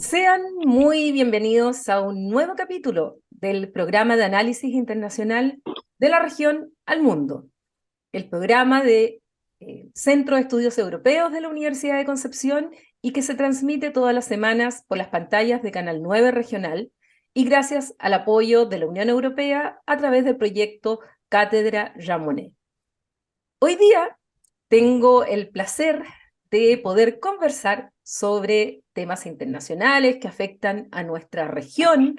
Sean muy bienvenidos a un nuevo capítulo del programa de análisis internacional de la región al mundo, el programa de Centro de Estudios Europeos de la Universidad de Concepción y que se transmite todas las semanas por las pantallas de Canal 9 Regional y gracias al apoyo de la Unión Europea a través del proyecto Cátedra Jean Monnet. Hoy día tengo el placer de poder conversar sobre temas internacionales que afectan a nuestra región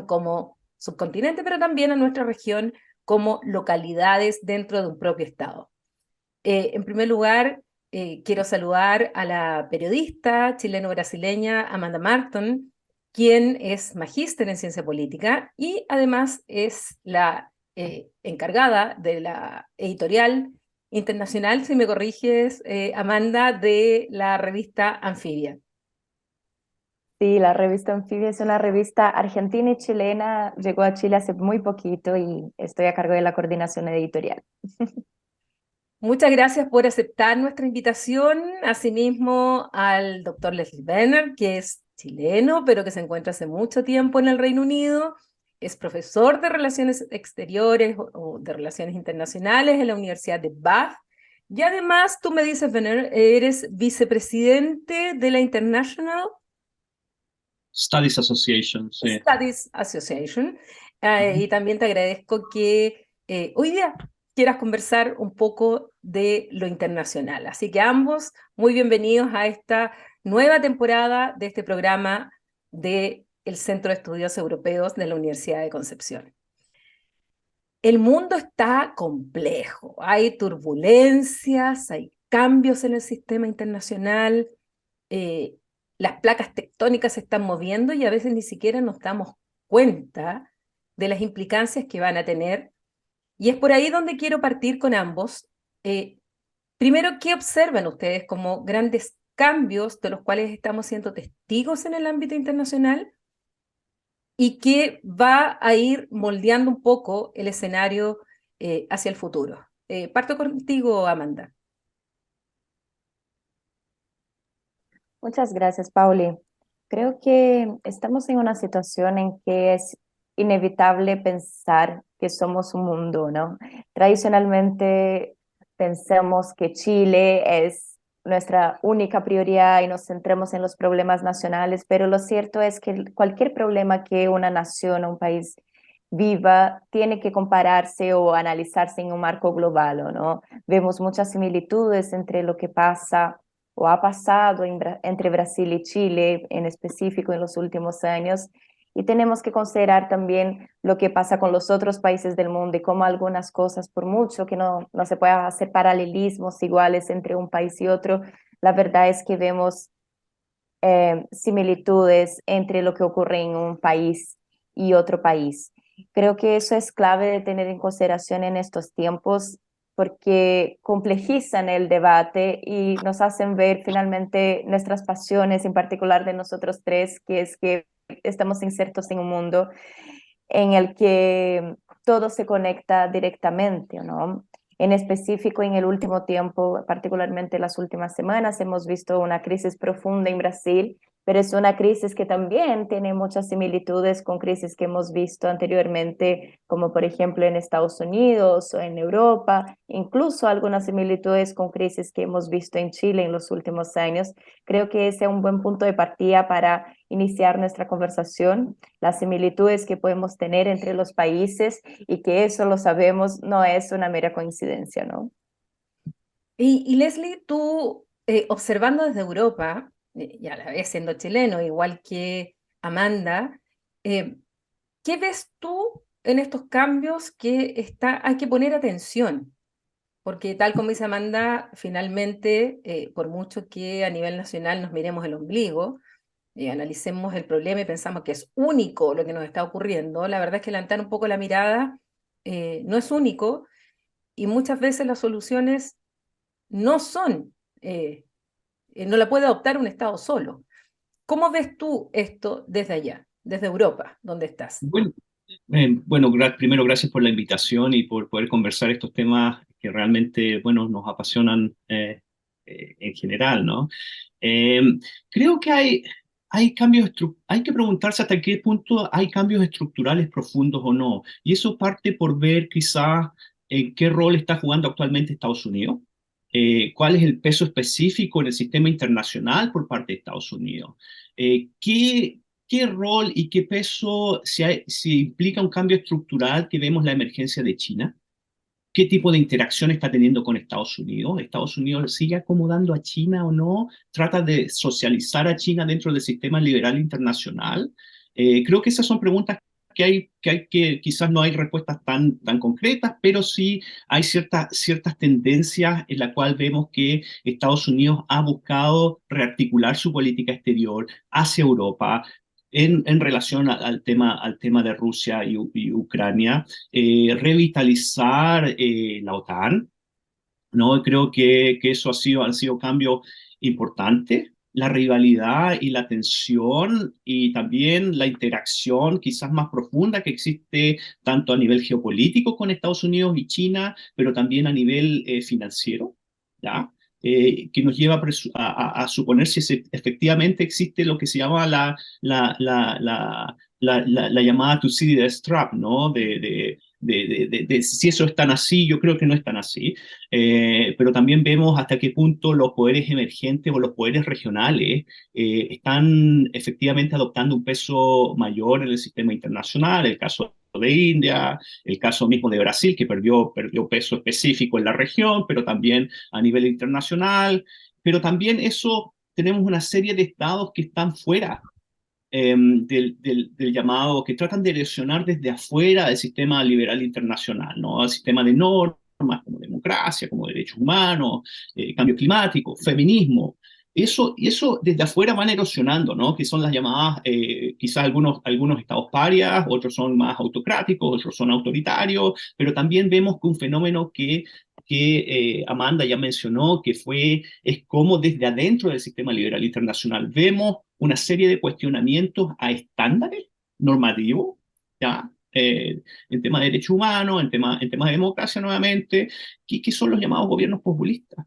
como subcontinente, pero también a nuestra región como localidades dentro de un propio estado. En primer lugar, quiero saludar a la periodista chileno-brasileña Amanda Marton, quien es magíster en ciencia política y además es la encargada de la editorial internacional, si me corriges, Amanda, de la revista Anfibia. Sí, la revista Anfibia es una revista argentina y chilena. Llegó a Chile hace muy poquito y estoy a cargo de la coordinación editorial. Muchas gracias por aceptar nuestra invitación, asimismo al doctor Leslie Benner, que es chileno, pero que se encuentra hace mucho tiempo en el Reino Unido, es profesor de Relaciones Exteriores o de Relaciones Internacionales en la Universidad de Bath, y además tú me dices, Benner, eres vicepresidente de la International Studies Association, sí. Studies Association, y también te agradezco que hoy día quieras conversar un poco de lo internacional. Así que ambos muy bienvenidos a esta nueva temporada de este programa del Centro de Estudios Europeos de la Universidad de Concepción. El mundo está complejo, hay turbulencias, hay cambios en el sistema internacional, eh, las placas tectónicas se están moviendo y a veces ni siquiera nos damos cuenta de las implicancias que van a tener. Y es por ahí donde quiero partir con ambos. Primero, ¿qué observan ustedes como grandes cambios de los cuales estamos siendo testigos en el ámbito internacional y que va a ir moldeando un poco el escenario hacia el futuro? Parto contigo, Amanda. Muchas gracias, Pauli. Creo que estamos en una situación en que es inevitable pensar que somos un mundo, ¿no? Tradicionalmente pensamos que Chile es nuestra única prioridad y nos centremos en los problemas nacionales, pero lo cierto es que cualquier problema que una nación o un país viva tiene que compararse o analizarse en un marco global, ¿no? Vemos muchas similitudes entre lo que pasa o ha pasado entre Brasil y Chile en específico en los últimos años. Y tenemos que considerar también lo que pasa con los otros países del mundo y cómo algunas cosas, por mucho que no se pueda hacer paralelismos iguales entre un país y otro, la verdad es que vemos similitudes entre lo que ocurre en un país y otro país. Creo que eso es clave de tener en consideración en estos tiempos porque complejizan el debate y nos hacen ver finalmente nuestras pasiones, en particular de nosotros tres, que es que estamos insertos en un mundo en el que todo se conecta directamente, ¿no? En específico, en el último tiempo, particularmente las últimas semanas, hemos visto una crisis profunda en Brasil, pero es una crisis que también tiene muchas similitudes con crisis que hemos visto anteriormente, como por ejemplo en Estados Unidos o en Europa, incluso algunas similitudes con crisis que hemos visto en Chile en los últimos años. Creo que ese es un buen punto de partida para iniciar nuestra conversación, las similitudes que podemos tener entre los países y que eso lo sabemos, no es una mera coincidencia, ¿no? Y Leslie, tú observando desde Europa, y a la vez siendo chileno, igual que Amanda, eh, ¿qué ves tú en estos cambios que hay que poner atención? Porque tal como dice Amanda, finalmente, por mucho que a nivel nacional nos miremos el ombligo y analicemos el problema y pensamos que es único lo que nos está ocurriendo, la verdad es que levantar un poco la mirada no es único y muchas veces las soluciones no son, no la puede adoptar un Estado solo. ¿Cómo ves tú esto desde allá, desde Europa, donde estás? Bueno, bueno, primero gracias por la invitación y por poder conversar estos temas que realmente, bueno, nos apasionan en general, ¿no? Eh, Creo que hay, hay que preguntarse hasta qué punto hay cambios estructurales profundos o no. Y eso parte por ver quizás en qué rol está jugando actualmente Estados Unidos, cuál es el peso específico en el sistema internacional por parte de Estados Unidos, qué rol y qué peso si implica un cambio estructural que vemos la emergencia de China. ¿Qué tipo de interacción está teniendo con Estados Unidos? ¿Estados Unidos sigue acomodando a China o no? ¿Trata de socializar a China dentro del sistema liberal internacional? Creo que esas son preguntas que quizás no hay respuestas tan concretas, pero sí hay ciertas tendencias en las cuales vemos que Estados Unidos ha buscado rearticular su política exterior hacia Europa, en relación al tema de Rusia y Ucrania, revitalizar la OTAN, ¿no? Creo que eso han sido cambios importantes. La rivalidad y la tensión y también la interacción quizás más profunda que existe tanto a nivel geopolítico con Estados Unidos y China, pero también a nivel financiero, ¿ya? Que nos lleva a suponer si efectivamente existe lo que se llama la llamada Thucydides trap, ¿no? De si eso es tan así. Yo creo que no es tan así, pero también vemos hasta qué punto los poderes emergentes o los poderes regionales están efectivamente adoptando un peso mayor en el sistema internacional. El caso de India, el caso mismo de Brasil, que perdió peso específico en la región, pero también a nivel internacional. Pero también eso, tenemos una serie de estados que están fuera del llamado, que tratan de erosionar desde afuera del sistema liberal internacional, ¿no? El sistema de normas como democracia, como derechos humanos, cambio climático, feminismo. Y eso desde afuera van erosionando, ¿no? Que son las llamadas, quizás algunos estados parias, otros son más autocráticos, otros son autoritarios, pero también vemos que un fenómeno que Amanda ya mencionó, es como desde adentro del sistema liberal internacional vemos una serie de cuestionamientos a estándares normativos, ¿ya? En temas de derechos humanos, en temas de democracia nuevamente, que son los llamados gobiernos populistas,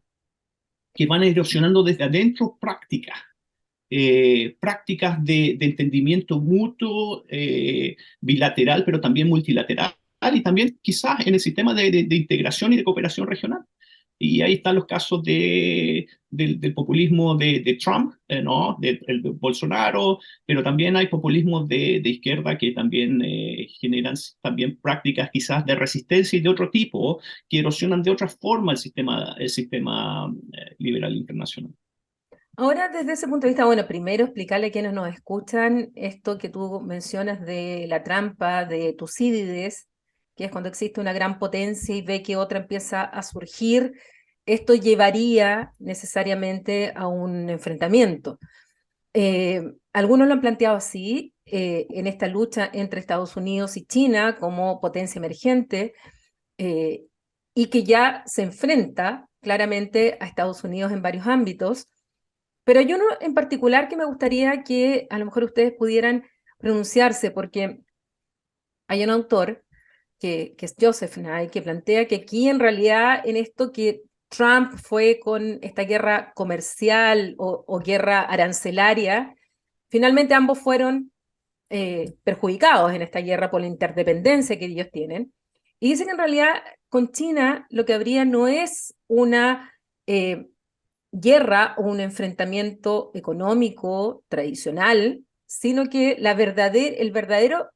que van erosionando desde adentro prácticas de entendimiento mutuo, bilateral, pero también multilateral, y también quizás en el sistema de integración y de cooperación regional. Y ahí están los casos del populismo de Trump, ¿no? De Bolsonaro, pero también hay populismos de izquierda que también generan también prácticas quizás de resistencia y de otro tipo, que erosionan de otra forma el sistema liberal internacional. Ahora, desde ese punto de vista, bueno, primero explicarle a quienes nos escuchan esto que tú mencionas de la trampa de Tucídides, que es cuando existe una gran potencia y ve que otra empieza a surgir. Esto llevaría necesariamente a un enfrentamiento. Algunos lo han planteado así, en esta lucha entre Estados Unidos y China como potencia emergente, eh, y que ya se enfrenta claramente a Estados Unidos en varios ámbitos. Pero hay uno en particular que me gustaría que a lo mejor ustedes pudieran pronunciarse, porque hay un autor que es Joseph Nye, que plantea que aquí en realidad en esto que Trump fue con esta guerra comercial o guerra arancelaria, finalmente ambos fueron perjudicados en esta guerra por la interdependencia que ellos tienen. Y dice que en realidad con China lo que habría no es una guerra o un enfrentamiento económico tradicional, sino que el verdadero,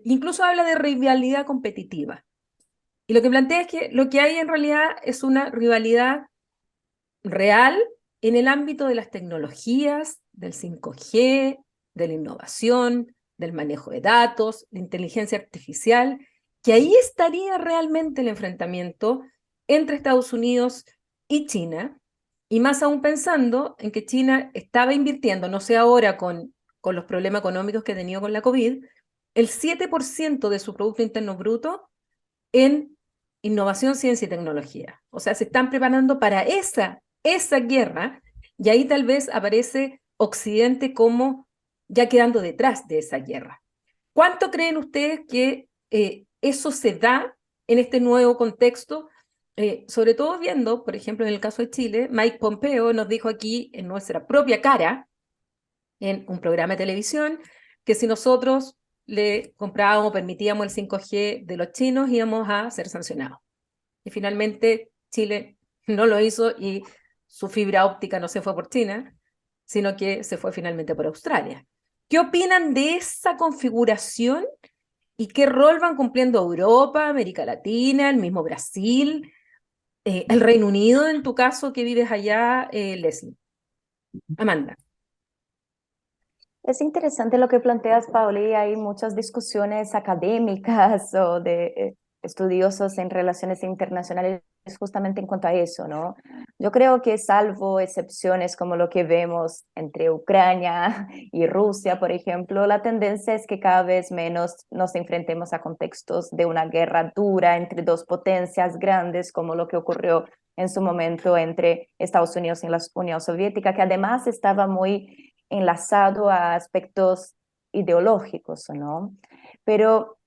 incluso habla de rivalidad competitiva. Y lo que plantea es que lo que hay en realidad es una rivalidad real en el ámbito de las tecnologías, del 5G, de la innovación, del manejo de datos, de inteligencia artificial, que ahí estaría realmente el enfrentamiento entre Estados Unidos y China, y más aún pensando en que China estaba invirtiendo, no sé ahora con los problemas económicos que ha tenido con la COVID, el 7% de su Producto Interno Bruto en innovación, ciencia y tecnología. O sea, se están preparando para esa guerra, y ahí tal vez aparece Occidente como ya quedando detrás de esa guerra. ¿Cuánto creen ustedes que eso se da en este nuevo contexto? Sobre todo viendo, por ejemplo, en el caso de Chile, Mike Pompeo nos dijo aquí en nuestra propia cara en un programa de televisión que si nosotros le comprábamos o permitíamos el 5G de los chinos íbamos a ser sancionados. Y finalmente Chile no lo hizo y su fibra óptica no se fue por China, sino que se fue finalmente por Australia. ¿Qué opinan de esa configuración y qué rol van cumpliendo Europa, América Latina, el mismo Brasil, el Reino Unido, en tu caso que vives allá, Leslie? Amanda. Es interesante lo que planteas, Pauli. Hay muchas discusiones académicas o de estudiosos en relaciones internacionales justamente en cuanto a eso, ¿no? Yo creo que salvo excepciones como lo que vemos entre Ucrania y Rusia, por ejemplo, la tendencia es que cada vez menos nos enfrentemos a contextos de una guerra dura entre dos potencias grandes, como lo que ocurrió en su momento entre Estados Unidos y la Unión Soviética, que además estaba muy enlazado a aspectos ideológicos, ¿no? Pero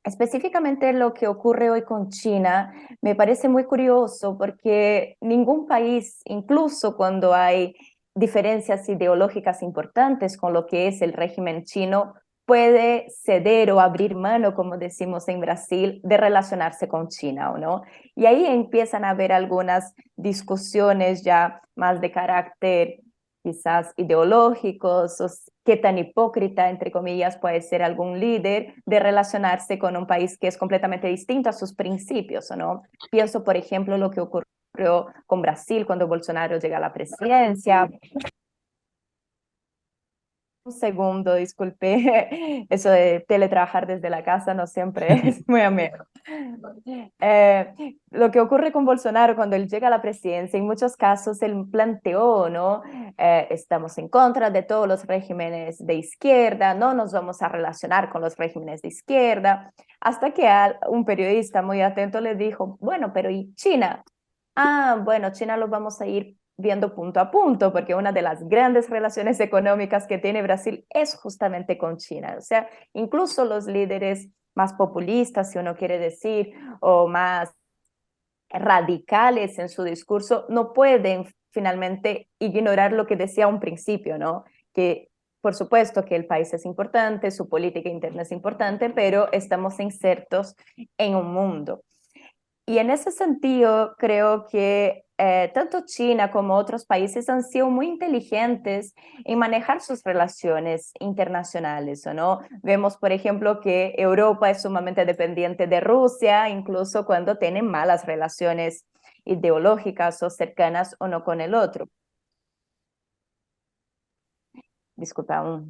específicamente lo que ocurre hoy con China me parece muy curioso porque ningún país, incluso cuando hay diferencias ideológicas importantes con lo que es el régimen chino, puede ceder o abrir mano, como decimos en Brasil, de relacionarse con China, ¿o no? Y ahí empiezan a haber algunas discusiones ya más de carácter quizás ideológicos, o qué tan hipócrita, entre comillas, puede ser algún líder de relacionarse con un país que es completamente distinto a sus principios, ¿o no? Pienso, por ejemplo, lo que ocurrió con Brasil cuando Bolsonaro llega a la presidencia. Un segundo, disculpe, eso de teletrabajar desde la casa no siempre es muy ameno. Lo que ocurre con Bolsonaro cuando él llega a la presidencia, en muchos casos él planteó, ¿no? Estamos en contra de todos los regímenes de izquierda, no nos vamos a relacionar con los regímenes de izquierda, hasta que un periodista muy atento le dijo, bueno, pero ¿y China? Ah, bueno, China lo vamos a ir viendo punto a punto, porque una de las grandes relaciones económicas que tiene Brasil es justamente con China. O sea, incluso los líderes más populistas, si uno quiere decir, o más radicales en su discurso, no pueden finalmente ignorar lo que decía a un principio, ¿no? Que por supuesto que el país es importante, su política interna es importante, pero estamos insertos en un mundo. Y en ese sentido, creo que tanto China como otros países han sido muy inteligentes en manejar sus relaciones internacionales, ¿o no? Vemos, por ejemplo, que Europa es sumamente dependiente de Rusia, incluso cuando tienen malas relaciones ideológicas o cercanas uno con el otro. Disculpa.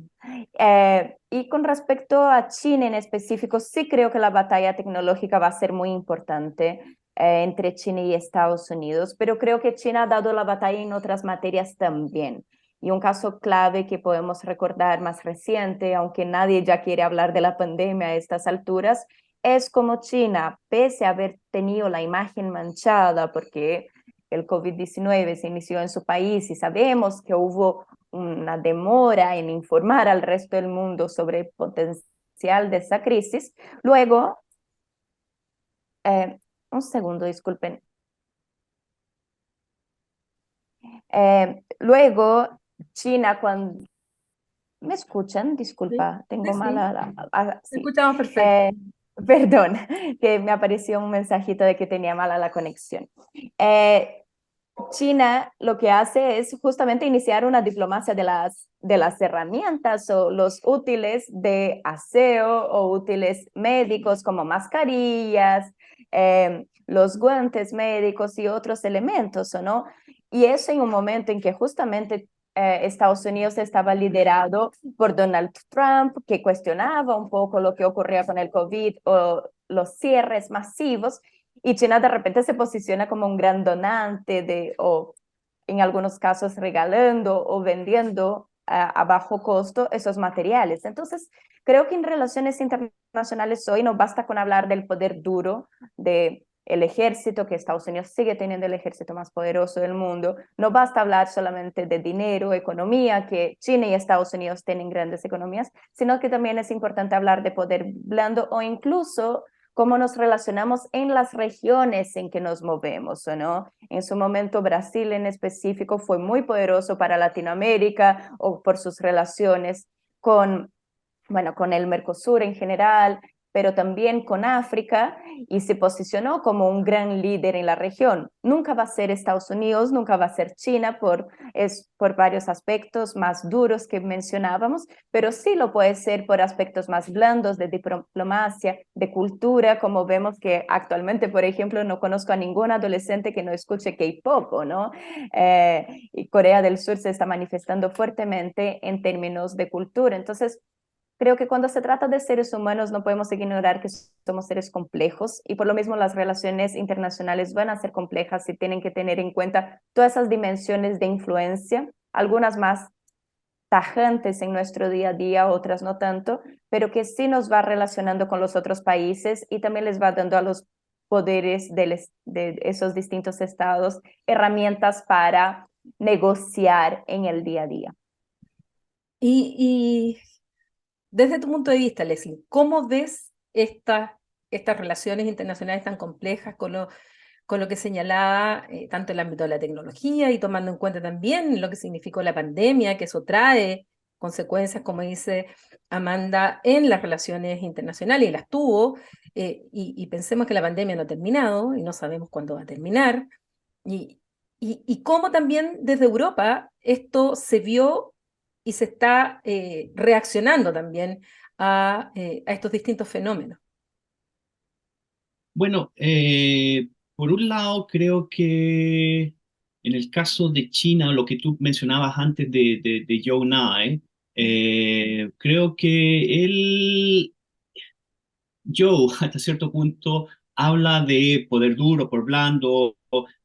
Y con respecto a China en específico, sí creo que la batalla tecnológica va a ser muy importante entre China y Estados Unidos, pero creo que China ha dado la batalla en otras materias también. Y un caso clave que podemos recordar más reciente, aunque nadie ya quiere hablar de la pandemia a estas alturas, es como China, pese a haber tenido la imagen manchada porque el COVID-19 se inició en su país y sabemos que hubo una demora en informar al resto del mundo sobre el potencial de esa crisis. Luego, un segundo, disculpen. Luego, China, cuando... ¿Me escuchan? Disculpa, Sí, tengo sí, sí. mala... Te sí. escuchamos perfecto. Perdón, que me apareció un mensajito de que tenía mala la conexión. China lo que hace es justamente iniciar una diplomacia de las herramientas o los útiles de aseo o útiles médicos como mascarillas, los guantes médicos y otros elementos, ¿o no? Y eso en un momento en que justamente Estados Unidos estaba liderado por Donald Trump, que cuestionaba un poco lo que ocurría con el COVID o los cierres masivos, y China de repente se posiciona como un gran donante o en algunos casos regalando o vendiendo a bajo costo esos materiales. Entonces, creo que en relaciones internacionales hoy no basta con hablar del poder duro de el ejército, que Estados Unidos sigue teniendo el ejército más poderoso del mundo. No basta hablar solamente de dinero, economía, que China y Estados Unidos tienen grandes economías, sino que también es importante hablar de poder blando o incluso cómo nos relacionamos en las regiones en que nos movemos, ¿o no? En su momento Brasil en específico fue muy poderoso para Latinoamérica o por sus relaciones con, bueno, con el Mercosur en general, pero también con África, y se posicionó como un gran líder en la región. Nunca va a ser Estados Unidos, nunca va a ser China por varios aspectos más duros que mencionábamos, pero sí lo puede ser por aspectos más blandos de diplomacia, de cultura, como vemos que actualmente, por ejemplo, no conozco a ningún adolescente que no escuche K-pop, ¿no? Y Corea del Sur se está manifestando fuertemente en términos de cultura. Entonces, creo que cuando se trata de seres humanos no podemos ignorar que somos seres complejos y por lo mismo las relaciones internacionales van a ser complejas y tienen que tener en cuenta todas esas dimensiones de influencia, algunas más tajantes en nuestro día a día, otras no tanto, pero que sí nos va relacionando con los otros países y también les va dando a los poderes de esos distintos estados herramientas para negociar en el día a día. Y desde tu punto de vista, Leslie, ¿cómo ves estas relaciones internacionales tan complejas con lo que señalaba tanto el ámbito de la tecnología y tomando en cuenta también lo que significó la pandemia, que eso trae consecuencias, como dice Amanda, en las relaciones internacionales, y las tuvo, y pensemos que la pandemia no ha terminado y no sabemos cuándo va a terminar, y cómo también desde Europa esto se vio y se está reaccionando también a estos distintos fenómenos. Bueno, por un lado, creo que en el caso de China, lo que tú mencionabas antes de Joe Nye, creo que Joe, hasta cierto punto, habla de poder duro, por blando,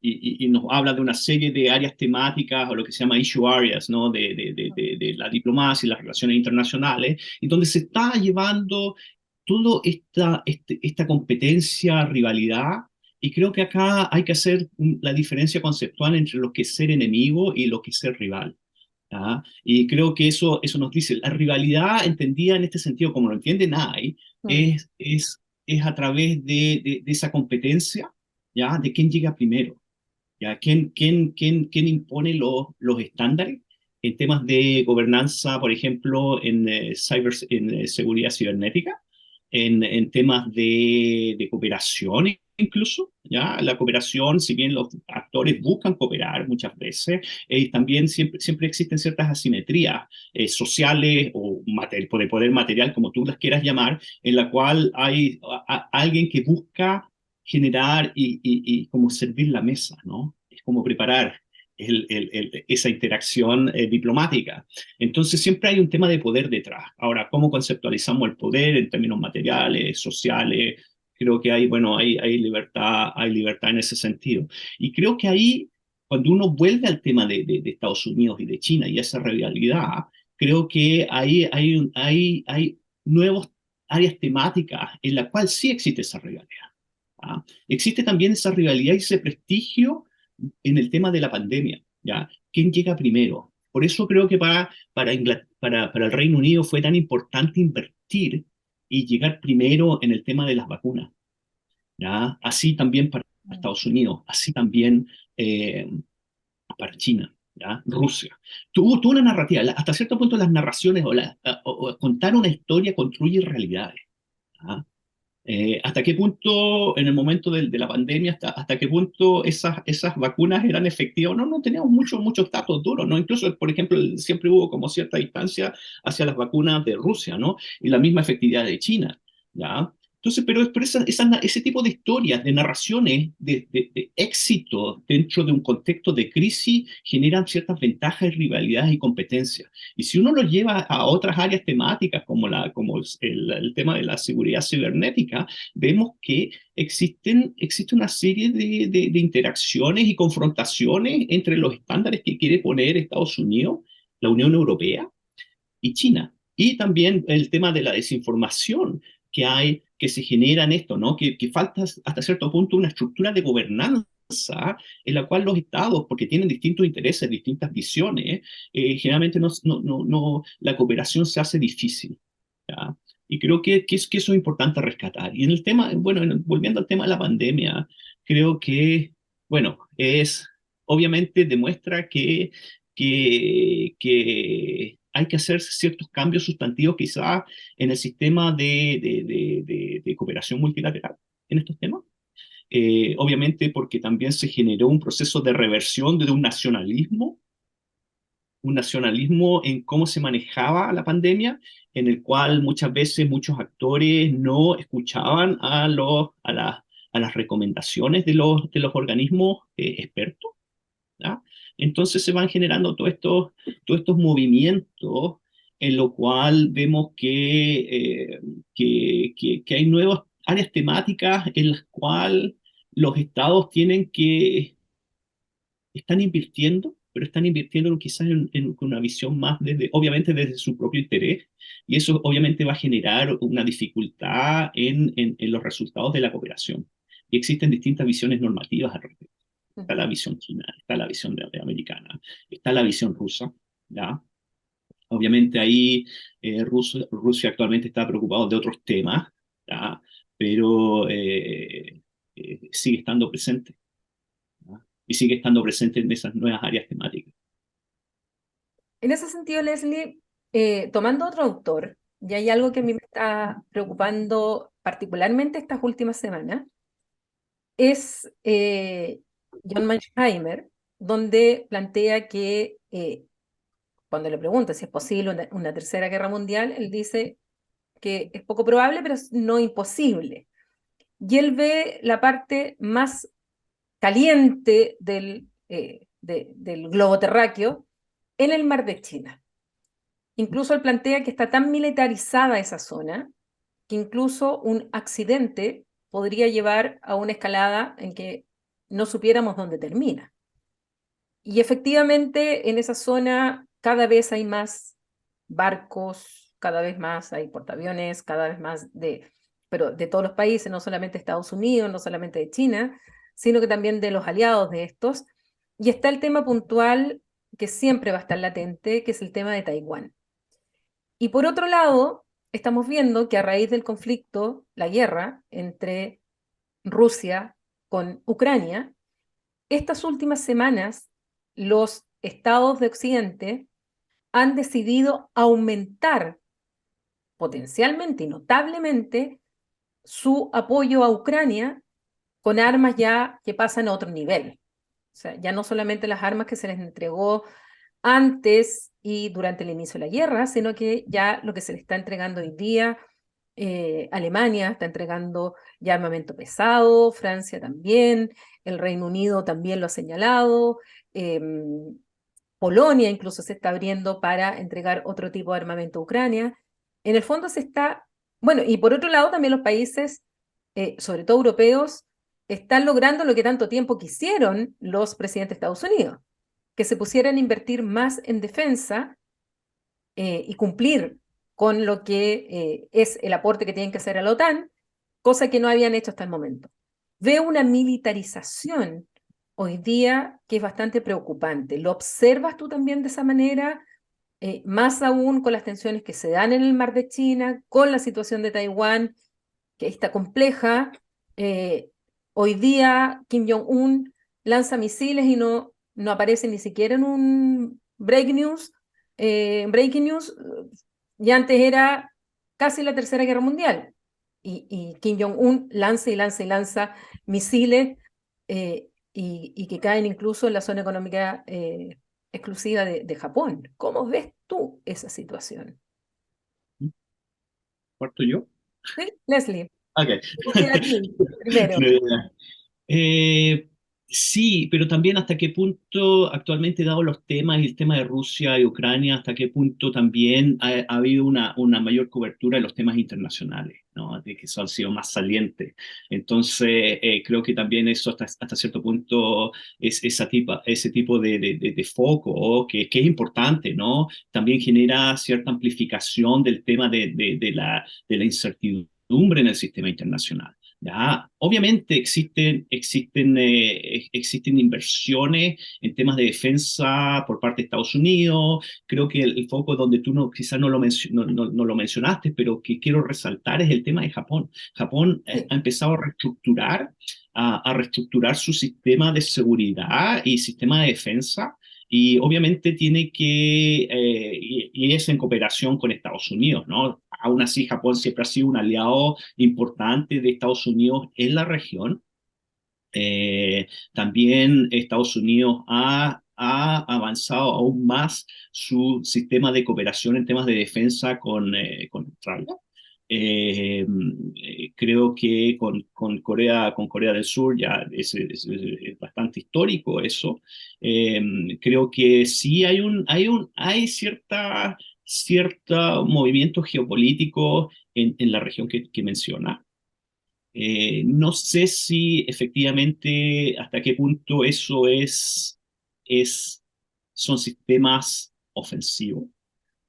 y nos habla de una serie de áreas temáticas o lo que se llama issue areas, ¿no? De la diplomacia y las relaciones internacionales, y donde se está llevando toda esta competencia, rivalidad, y creo que acá hay que hacer la diferencia conceptual entre lo que es ser enemigo y lo que es ser rival. ¿Ya? Y creo que eso nos dice, la rivalidad entendida en este sentido, como lo entiende Nye, Mm. es a través de esa competencia, ¿ya? De quién llega primero, ¿ya? ¿Quién impone los estándares en temas de gobernanza, por ejemplo, en seguridad cibernética, en temas de cooperación incluso, ¿ya? La cooperación, si bien los actores buscan cooperar muchas veces, también siempre existen ciertas asimetrías sociales o de poder material, como tú las quieras llamar, en la cual hay alguien que busca generar y como servir la mesa, ¿no? Es como preparar esa interacción diplomática. Entonces siempre hay un tema de poder detrás. Ahora, ¿cómo conceptualizamos el poder en términos materiales, sociales? Creo que hay libertad en ese sentido. Y creo que ahí, cuando uno vuelve al tema de Estados Unidos y de China y esa rivalidad, creo que ahí hay nuevas áreas temáticas en las cuales sí existe esa rivalidad. ¿Ah? Existe también esa rivalidad y ese prestigio en el tema de la pandemia, ¿ya? ¿Quién llega primero? Por eso creo que para el Reino Unido fue tan importante invertir y llegar primero en el tema de las vacunas, ¿ya? Así también para Estados Unidos, así también para China, ¿ya? Rusia. Tuvo una narrativa, hasta cierto punto las narraciones o contar una historia construye realidades. ¿Ya? ¿Hasta qué punto en el momento de la pandemia, hasta qué punto esas vacunas eran efectivas? No teníamos muchos datos duros, ¿no? Incluso, por ejemplo, siempre hubo como cierta distancia hacia las vacunas de Rusia, ¿no? Y la misma efectividad de China, ¿ya? Entonces, pero ese tipo de historias, de narraciones de éxito dentro de un contexto de crisis generan ciertas ventajas, rivalidades y competencias. Y si uno lo lleva a otras áreas temáticas como el tema de la seguridad cibernética, vemos que existe una serie de interacciones y confrontaciones entre los estándares que quiere poner Estados Unidos, la Unión Europea y China. Y también el tema de la desinformación que se genera en esto, ¿no? Que falta hasta cierto punto una estructura de gobernanza en la cual los estados, porque tienen distintos intereses, distintas visiones, generalmente la cooperación se hace difícil, ¿ya? Y creo que eso es importante rescatar. Y en el tema, bueno, volviendo al tema de la pandemia, creo que, bueno, obviamente demuestra que hay que hacer ciertos cambios sustantivos quizás en el sistema de cooperación multilateral en estos temas. Obviamente porque también se generó un proceso de reversión de un nacionalismo en cómo se manejaba la pandemia, en el cual muchas veces muchos actores no escuchaban a las recomendaciones de los organismos expertos, ¿ya? Entonces se van generando todos estos movimientos en lo cual vemos que hay nuevas áreas temáticas en las cuales los estados están invirtiendo, pero están invirtiendo quizás con una visión más obviamente desde su propio interés, y eso obviamente va a generar una dificultad en los resultados de la cooperación. Y existen distintas visiones normativas al respecto. Está la visión china, está la visión americana, está la visión rusa, ¿ya? Obviamente ahí Rusia actualmente está preocupado de otros temas, ¿ya? Pero sigue estando presente, ¿ya? Y sigue estando presente en esas nuevas áreas temáticas. En ese sentido, Leslie, tomando otro autor, y hay algo que a mí me está preocupando particularmente estas últimas semanas, es John Mearsheimer, donde plantea que cuando le pregunta si es posible una tercera guerra mundial, él dice que es poco probable, pero no imposible. Y él ve la parte más caliente del globo terráqueo en el mar de China. Incluso él plantea que está tan militarizada esa zona que incluso un accidente podría llevar a una escalada en que no supiéramos dónde termina. Y efectivamente en esa zona cada vez hay más barcos, cada vez más hay portaaviones, cada vez más pero de todos los países, no solamente Estados Unidos, no solamente de China, sino que también de los aliados de estos. Y está el tema puntual que siempre va a estar latente, que es el tema de Taiwán. Y por otro lado, estamos viendo que a raíz del conflicto, la guerra entre Rusia con Ucrania, estas últimas semanas los estados de Occidente han decidido aumentar potencialmente y notablemente su apoyo a Ucrania con armas ya que pasan a otro nivel. O sea, ya no solamente las armas que se les entregó antes y durante el inicio de la guerra, sino que ya lo que se le está entregando hoy día, Alemania está entregando ya armamento pesado, Francia también, el Reino Unido también lo ha señalado, Polonia incluso se está abriendo para entregar otro tipo de armamento a Ucrania. En el fondo se está, bueno, y por otro lado también los países, sobre todo europeos, están logrando lo que tanto tiempo quisieron los presidentes de Estados Unidos, que se pusieran a invertir más en defensa y cumplir con lo que es el aporte que tienen que hacer a la OTAN, cosa que no habían hecho hasta el momento. Veo una militarización hoy día que es bastante preocupante. ¿Lo observas tú también de esa manera? Más aún con las tensiones que se dan en el mar de China, con la situación de Taiwán, que está compleja. Hoy día Kim Jong-un lanza misiles y no aparece ni siquiera en un breaking news, y antes era casi la Tercera Guerra Mundial. Y Kim Jong-un lanza y lanza y lanza misiles y que caen incluso en la zona económica exclusiva de Japón. ¿Cómo ves tú esa situación? ¿Cuarto yo? Sí, Leslie, Ok. te queda a ti primero. Eh, sí, pero también hasta qué punto actualmente, dado los temas y el tema de Rusia y Ucrania, hasta qué punto también ha habido una mayor cobertura de los temas internacionales, ¿no? De que eso han sido más salientes. Entonces, creo que también eso hasta cierto punto es ese tipo de foco que es importante, ¿no? También genera cierta amplificación del tema de la incertidumbre en el sistema internacional. ¿ya? Obviamente existen inversiones en temas de defensa por parte de Estados Unidos. Creo que el foco donde tú quizás no lo mencionaste, pero que quiero resaltar es el tema de Japón. Japón Sí. ha empezado a reestructurar su sistema de seguridad y sistema de defensa. Y obviamente y es en cooperación con Estados Unidos, ¿no? Aún así, Japón siempre ha sido un aliado importante de Estados Unidos en la región. También Estados Unidos ha avanzado aún más su sistema de cooperación en temas de defensa con Australia. Creo que con Corea del Sur ya es bastante histórico eso. Creo que sí hay cierta movimiento geopolítico en la región que menciona. No sé si efectivamente hasta qué punto es, son sistemas ofensivos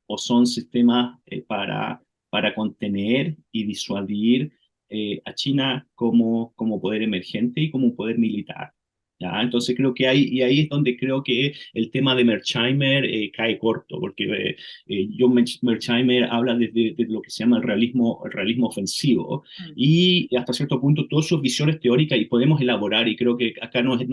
o son sistemas para contener y disuadir a China como poder emergente y como un poder militar. ¿Ya? Entonces creo que y ahí es donde creo que el tema de Mersheimer cae corto, porque John Mersheimer habla de lo que se llama el realismo ofensivo, Mm. y hasta cierto punto todas sus visiones teóricas, y podemos elaborar, y creo que acá no es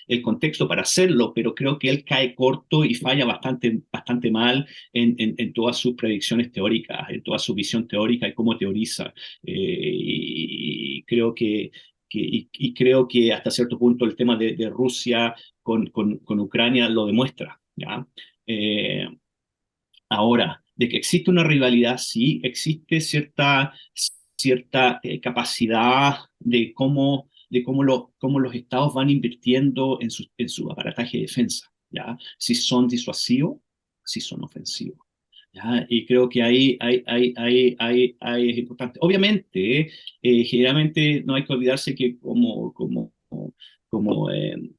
el contexto para hacerlo, pero creo que él cae corto y falla bastante mal en todas sus predicciones teóricas, en toda su visión teórica y cómo teoriza. Y creo y creo que hasta cierto punto el tema de Rusia con Ucrania lo demuestra, ¿ya? Eh, Ahora, de que existe una rivalidad, sí, existe cierta capacidad cómo los estados van invirtiendo en su aparataje de defensa, ¿ya? Si son disuasivos, si son ofensivos. ¿Ya? Y creo que ahí es importante. Obviamente, generalmente no hay que olvidarse que como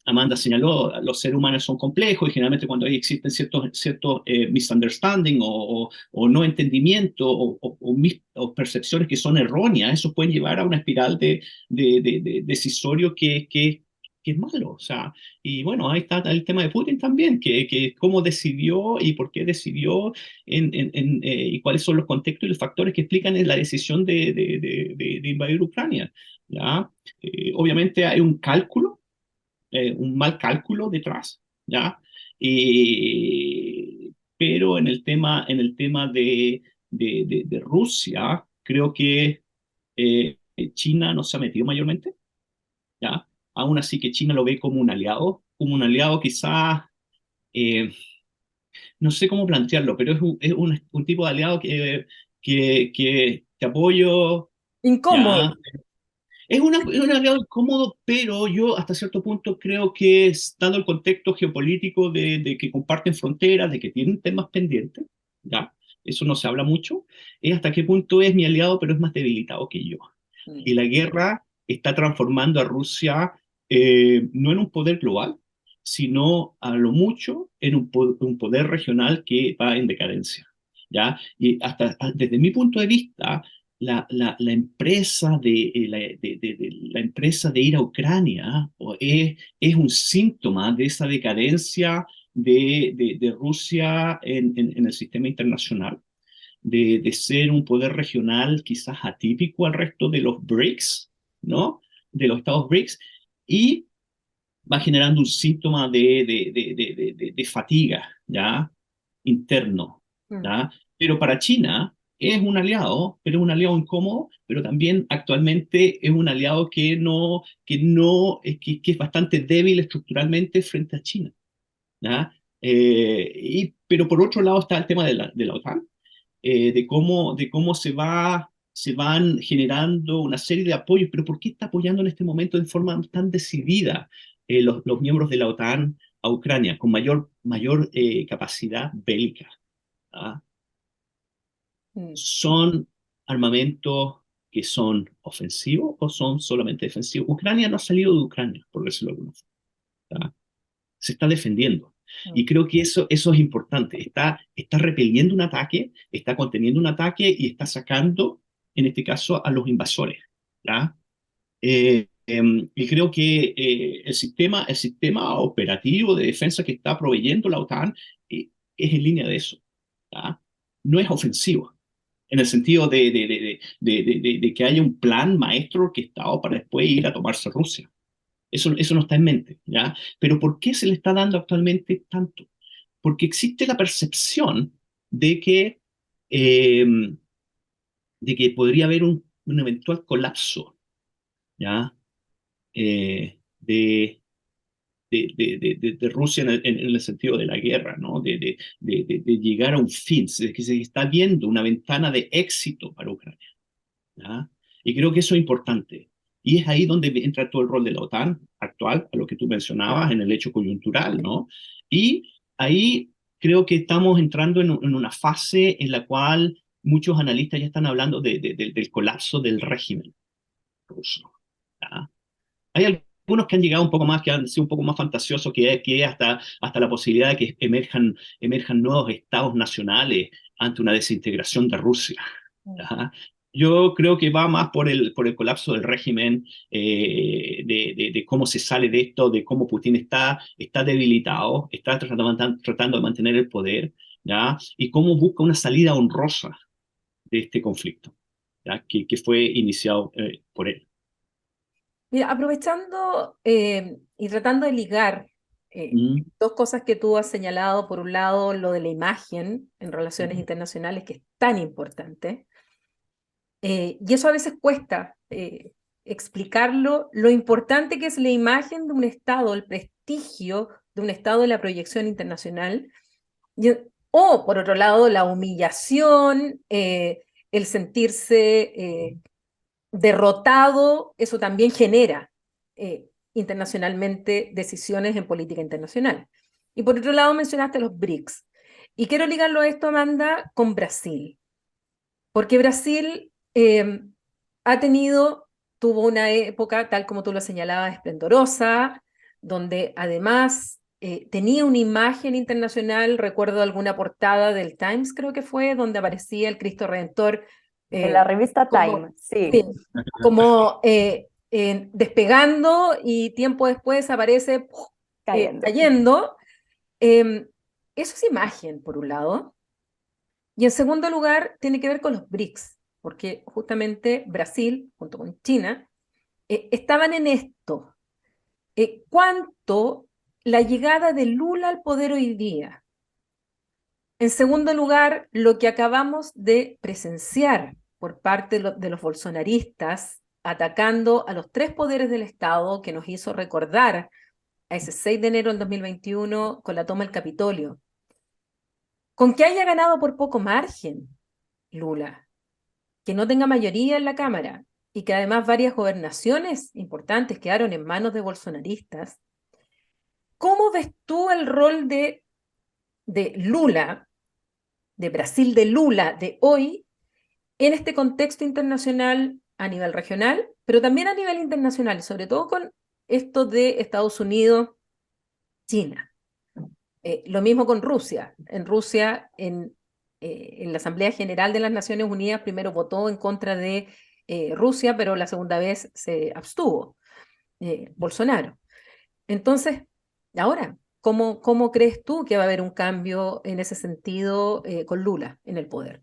Amanda señaló, los seres humanos son complejos y generalmente cuando existen ciertos misunderstanding o no entendimiento o percepciones que son erróneas, eso puede llevar a una espiral de decisorio que es malo. O sea, y bueno, ahí está el tema de Putin también, que cómo decidió y por qué decidió y cuáles son los contextos y los factores que explican la decisión de invadir Ucrania. ¿Ya? Obviamente hay un mal cálculo detrás, ¿ya? Pero en el tema de Rusia, creo que China no se ha metido mayormente, ¿ya? Aún así que China lo ve como un aliado quizás, eh, no sé cómo plantearlo, pero es un tipo de aliado que te apoyo, Incómodo. ¿ya? Es un aliado incómodo, pero yo hasta cierto punto creo que, dado el contexto geopolítico de que comparten fronteras, de que tienen temas pendientes, ¿ya? Eso no se habla mucho, es hasta qué punto es mi aliado, pero es más debilitado que yo. Mm. Y la guerra está transformando a Rusia no en un poder global, sino a lo mucho en un poder regional que va en decadencia, ¿ya? Y desde mi punto de vista, la empresa la empresa de ir a Ucrania es un síntoma de esa decadencia de Rusia en el sistema internacional, de ser un poder regional quizás atípico al resto de los BRICS, ¿no? De los estados BRICS, y va generando un síntoma de fatiga, ¿ya? Interno, Mm. ¿ya? Pero para China es un aliado, pero es un aliado incómodo, pero también actualmente es un aliado que es bastante débil estructuralmente frente a China, ¿ya? Pero por otro lado está el tema de la OTAN, de cómo se van generando una serie de apoyos, pero ¿por qué está apoyando en este momento de forma tan decidida los miembros de la OTAN a Ucrania con mayor capacidad bélica? ¿Ah? Mm. ¿Son armamentos que son ofensivos o son solamente defensivos? Ucrania no ha salido de Ucrania, por decirlo de alguna forma. ¿Ah? Se está defendiendo. Mm. Y creo que eso es importante. Está repeliendo un ataque, está conteniendo un ataque y está sacando en este caso, a los invasores, ¿ya? Y creo que el sistema operativo de defensa que está proveyendo la OTAN es en línea de eso, ¿ya? No es ofensivo, en el sentido de que haya un plan maestro orquestado para después ir a tomarse Rusia. Eso no está en mente, ¿ya? Pero ¿por qué se le está dando actualmente tanto? Porque existe la percepción de que, eh, de que podría haber un eventual colapso, ¿ya? De, de Rusia en el sentido de la guerra, ¿no? De llegar a un fin, de que se está viendo una ventana de éxito para Ucrania, ¿ya? Y creo que eso es importante. Y es ahí donde entra todo el rol de la OTAN actual, a lo que tú mencionabas, en el hecho coyuntural, ¿no? Y ahí creo que estamos entrando en una fase en la cual muchos analistas ya están hablando del colapso del régimen ruso, ¿ya? Hay algunos que han llegado un poco más, que han sido un poco más fantasiosos, que hasta la posibilidad de que emerjan nuevos estados nacionales ante una desintegración de Rusia, ¿ya? Yo creo que va más por el colapso del régimen, de cómo se sale de esto, de cómo Putin está debilitado, está tratando de mantener el poder, ¿ya? Y cómo busca una salida honrosa de este conflicto, ¿ya? Que fue iniciado por él. Mira, aprovechando y tratando de ligar Mm, dos cosas que tú has señalado, por un lado lo de la imagen en relaciones internacionales, que es tan importante, y eso a veces cuesta explicarlo, lo importante que es la imagen de un Estado, el prestigio de un Estado de la proyección internacional, y- o por otro lado la humillación, el sentirse derrotado, eso también genera internacionalmente decisiones en política internacional. Y por otro lado mencionaste los BRICS. Y quiero ligarlo a esto, Amanda, con Brasil, porque Brasil tuvo una época, tal como tú lo señalabas, esplendorosa, donde además tenía una imagen internacional. Recuerdo alguna portada del Times, creo que fue, donde aparecía el Cristo Redentor En la eh, revista como, Time, sí, sí, como despegando, y tiempo después aparece cayendo. cayendo. Em, Eso es imagen, por un lado. Y en segundo lugar, tiene que ver con los BRICS, porque justamente Brasil, junto con China, estaban en esto. ¿Cuánto la llegada de Lula al poder hoy día? En segundo lugar, lo que acabamos de presenciar por parte de los bolsonaristas atacando a los tres poderes del Estado, que nos hizo recordar a ese 6 de enero del 2021 con la toma del Capitolio. Con que haya ganado por poco margen Lula, que no tenga mayoría en la Cámara y que además varias gobernaciones importantes quedaron en manos de bolsonaristas, ¿cómo ves tú el rol de Lula, de Brasil de Lula de hoy, en este contexto internacional a nivel regional, pero también a nivel internacional, sobre todo con esto de Estados Unidos, China? Lo mismo con Rusia. En Rusia, en la Asamblea General de las Naciones Unidas, primero votó en contra de Rusia, pero la segunda vez se abstuvo Bolsonaro. Entonces, ahora, ¿cómo crees tú que va a haber un cambio en ese sentido con Lula en el poder?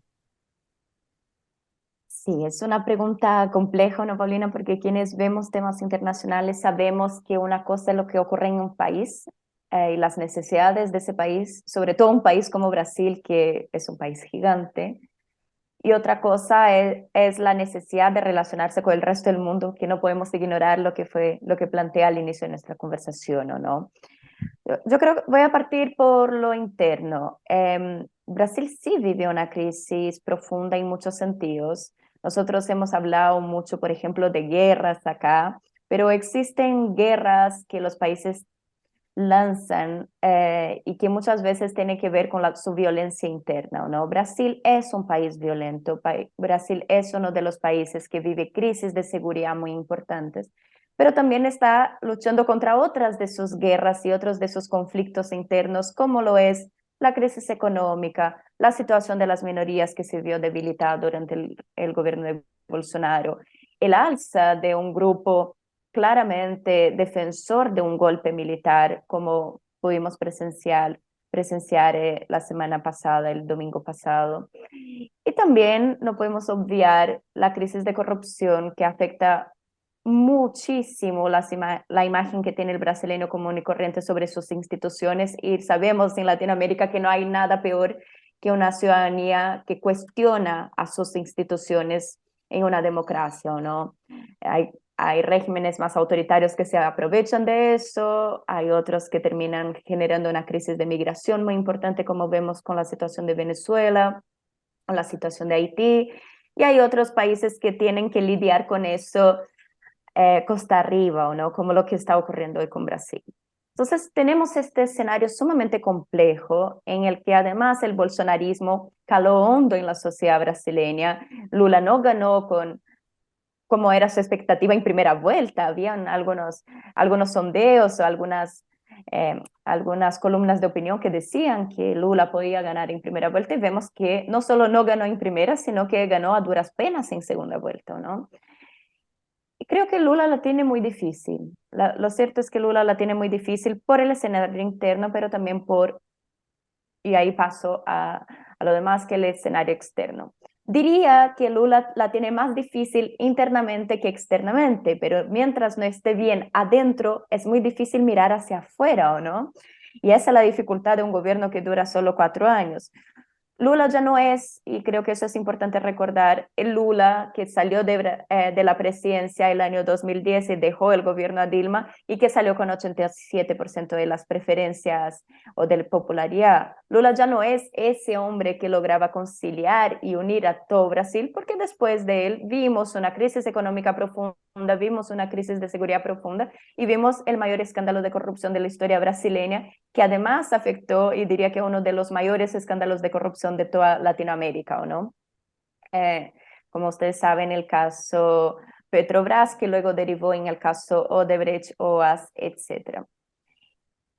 Sí, es una pregunta compleja, ¿no, Paulina? Porque quienes vemos temas internacionales sabemos que una cosa es lo que ocurre en un país y las necesidades de ese país, sobre todo un país como Brasil, que es un país gigante, y otra cosa es la necesidad de relacionarse con el resto del mundo, que no podemos ignorar lo que fue, lo que plantea al inicio de nuestra conversación, ¿o no? Yo creo que voy a partir por lo interno. Brasil sí vive una crisis profunda en muchos sentidos. Nosotros hemos hablado mucho, por ejemplo, de guerras acá, pero existen guerras que los países lanzan y que muchas veces tienen que ver con su violencia interna, ¿no? Brasil es un país violento. Brasil es uno de los países que vive crisis de seguridad muy importantes, pero también está luchando contra otras de sus guerras y otros de sus conflictos internos, como lo es la crisis económica, la situación de las minorías que se vio debilitada durante el gobierno de Bolsonaro, el alza de un grupo claramente defensor de un golpe militar, como pudimos presenciar la semana pasada, el domingo pasado. Y también no podemos obviar la crisis de corrupción que afecta muchísimo la imagen que tiene el brasileño común y corriente sobre sus instituciones, y sabemos en Latinoamérica que no hay nada peor que una ciudadanía que cuestiona a sus instituciones en una democracia, ¿no? Hay regímenes más autoritarios que se aprovechan de eso, hay otros que terminan generando una crisis de migración muy importante, como vemos con la situación de Venezuela, o la situación de Haití, y hay otros países que tienen que lidiar con eso costa arriba, ¿o no? Como lo que está ocurriendo hoy con Brasil. Entonces, tenemos este escenario sumamente complejo en el que además el bolsonarismo caló hondo en la sociedad brasileña. Lula no ganó como era su expectativa en primera vuelta. Habían algunos sondeos o algunas columnas de opinión que decían que Lula podía ganar en primera vuelta, y vemos que no solo no ganó en primera, sino que ganó a duras penas en segunda vuelta, ¿no? Y creo que Lula la tiene muy difícil. Lo cierto es que Lula la tiene muy difícil por el escenario interno, pero también y ahí paso a lo demás, que el escenario externo. Diría que Lula la tiene más difícil internamente que externamente, pero mientras no esté bien adentro, es muy difícil mirar hacia afuera, ¿o no? Y esa es la dificultad de un gobierno que dura solo 4 años. Lula ya no es, y creo que eso es importante recordar, el Lula que salió de la presidencia el año 2010 y dejó el gobierno a Dilma, y que salió con 87% de las preferencias o de la popularidad. Lula ya no es ese hombre que lograba conciliar y unir a todo Brasil, porque después de él vimos una crisis económica profunda, vimos una crisis de seguridad profunda y vimos el mayor escándalo de corrupción de la historia brasileña, que además afectó, y diría que uno de los mayores escándalos de corrupción de toda Latinoamérica, ¿o no? Como ustedes saben, el caso Petrobras, que luego derivó en el caso Odebrecht, OAS, etc.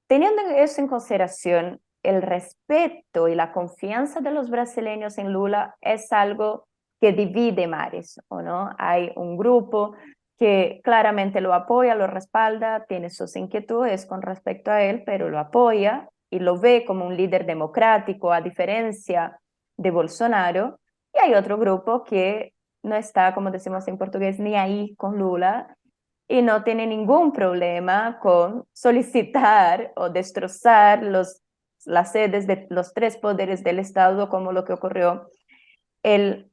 Teniendo eso en consideración, el respeto y la confianza de los brasileños en Lula es algo que divide mares, ¿o no? Hay un grupo que claramente lo apoya, lo respalda, tiene sus inquietudes con respecto a él, pero lo apoya y lo ve como un líder democrático, a diferencia de Bolsonaro. Y hay otro grupo que no está, como decimos en portugués, ni ahí con Lula, y no tiene ningún problema con solicitar o destrozar las sedes de los 3 poderes del Estado, como lo que ocurrió el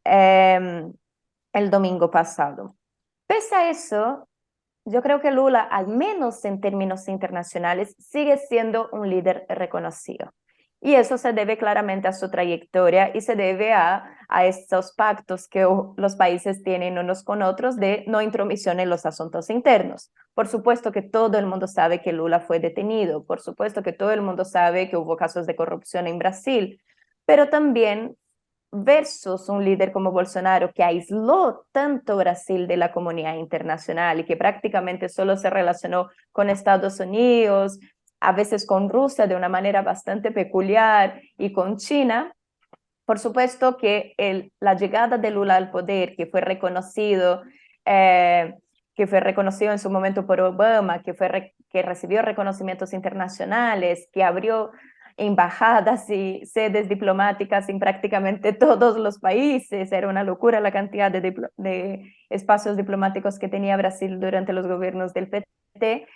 domingo pasado. Pese a eso, yo creo que Lula, al menos en términos internacionales, sigue siendo un líder reconocido. Y eso se debe claramente a su trayectoria y se debe a estos pactos que los países tienen unos con otros de no intromisión en los asuntos internos. Por supuesto que todo el mundo sabe que Lula fue detenido, por supuesto que todo el mundo sabe que hubo casos de corrupción en Brasil, pero también versus un líder como Bolsonaro, que aisló tanto Brasil de la comunidad internacional y que prácticamente solo se relacionó con Estados Unidos, a veces con Rusia de una manera bastante peculiar, y con China. Por supuesto que la llegada de Lula al poder, que fue reconocido en su momento por Obama, que recibió reconocimientos internacionales, que abrió embajadas y sedes diplomáticas en prácticamente todos los países. Era una locura la cantidad de espacios diplomáticos que tenía Brasil durante los gobiernos del PT.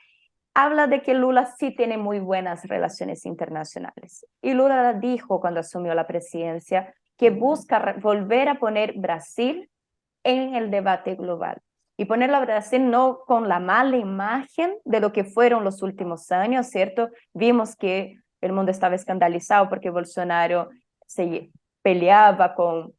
Habla de que Lula sí tiene muy buenas relaciones internacionales. Y Lula dijo cuando asumió la presidencia que busca volver a poner Brasil en el debate global. Y ponerlo a Brasil no con la mala imagen de lo que fueron los últimos años, ¿cierto? Vimos que el mundo estaba escandalizado porque Bolsonaro se peleaba con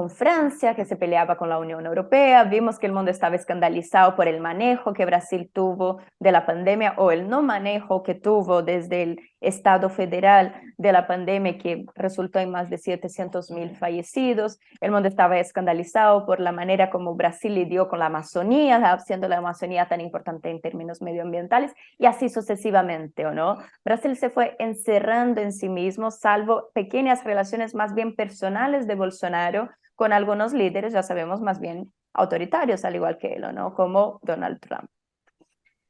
Francia, que se peleaba con la Unión Europea. Vimos que el mundo estaba escandalizado por el manejo que Brasil tuvo de la pandemia, o el no manejo que tuvo desde el estado federal de la pandemia que resultó en más de 700.000 fallecidos. El mundo estaba escandalizado por la manera como Brasil lidió con la Amazonía, haciendo la Amazonía tan importante en términos medioambientales, y así sucesivamente, ¿o no? Brasil se fue encerrando en sí mismo, salvo pequeñas relaciones más bien personales de Bolsonaro con algunos líderes, ya sabemos, más bien autoritarios, al igual que él, ¿no? Como Donald Trump.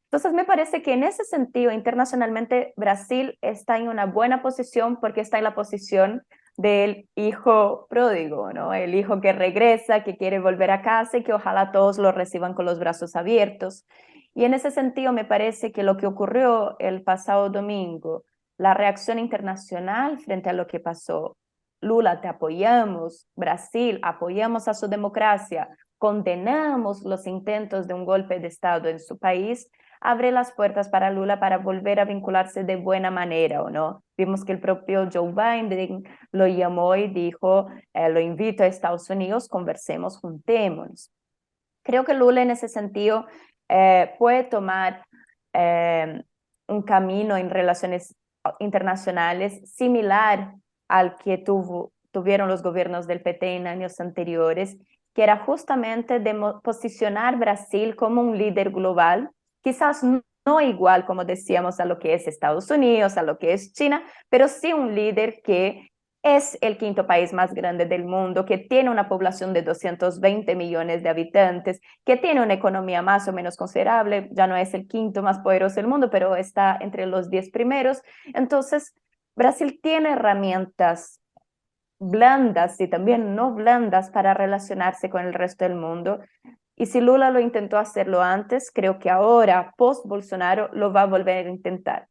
Entonces, me parece que en ese sentido, internacionalmente, Brasil está en una buena posición porque está en la posición del hijo pródigo, ¿no? El hijo que regresa, que quiere volver a casa y que ojalá todos lo reciban con los brazos abiertos. Y en ese sentido, me parece que lo que ocurrió el pasado domingo, la reacción internacional frente a lo que pasó, Lula, te apoyamos, Brasil, apoyamos a su democracia, condenamos los intentos de un golpe de Estado en su país, abre las puertas para Lula para volver a vincularse de buena manera, ¿o no? Vimos que el propio Joe Biden lo llamó y dijo, lo invito a Estados Unidos, conversemos, juntémonos. Creo que Lula en ese sentido puede tomar un camino en relaciones internacionales similar al que tuvieron los gobiernos del PT en años anteriores, que era justamente de posicionar Brasil como un líder global, quizás no igual, como decíamos, a lo que es Estados Unidos, a lo que es China, pero sí un líder que es el quinto país más grande del mundo, que tiene una población de 220 millones de habitantes, que tiene una economía más o menos considerable, ya no es el quinto más poderoso del mundo, pero está entre los 10 primeros. Entonces, Brasil tiene herramientas blandas y también no blandas para relacionarse con el resto del mundo. Y si Lula lo intentó hacerlo antes, creo que ahora, post-Bolsonaro, lo va a volver a intentar.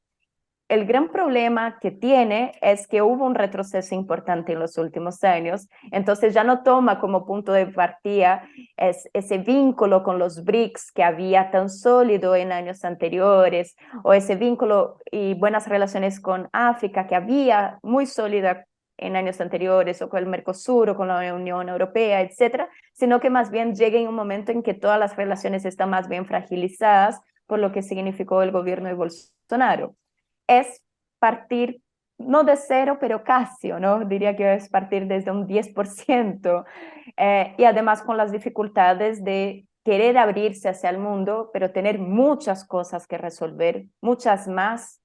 El gran problema que tiene es que hubo un retroceso importante en los últimos años, entonces ya no toma como punto de partida ese vínculo con los BRICS que había tan sólido en años anteriores, o ese vínculo y buenas relaciones con África que había muy sólida en años anteriores, o con el Mercosur, o con la Unión Europea, etcétera, sino que más bien llega en un momento en que todas las relaciones están más bien fragilizadas por lo que significó el gobierno de Bolsonaro. Es partir, no de cero, pero casi, ¿no? Diría que es partir desde un 10%, y además con las dificultades de querer abrirse hacia el mundo, pero tener muchas cosas que resolver, muchas más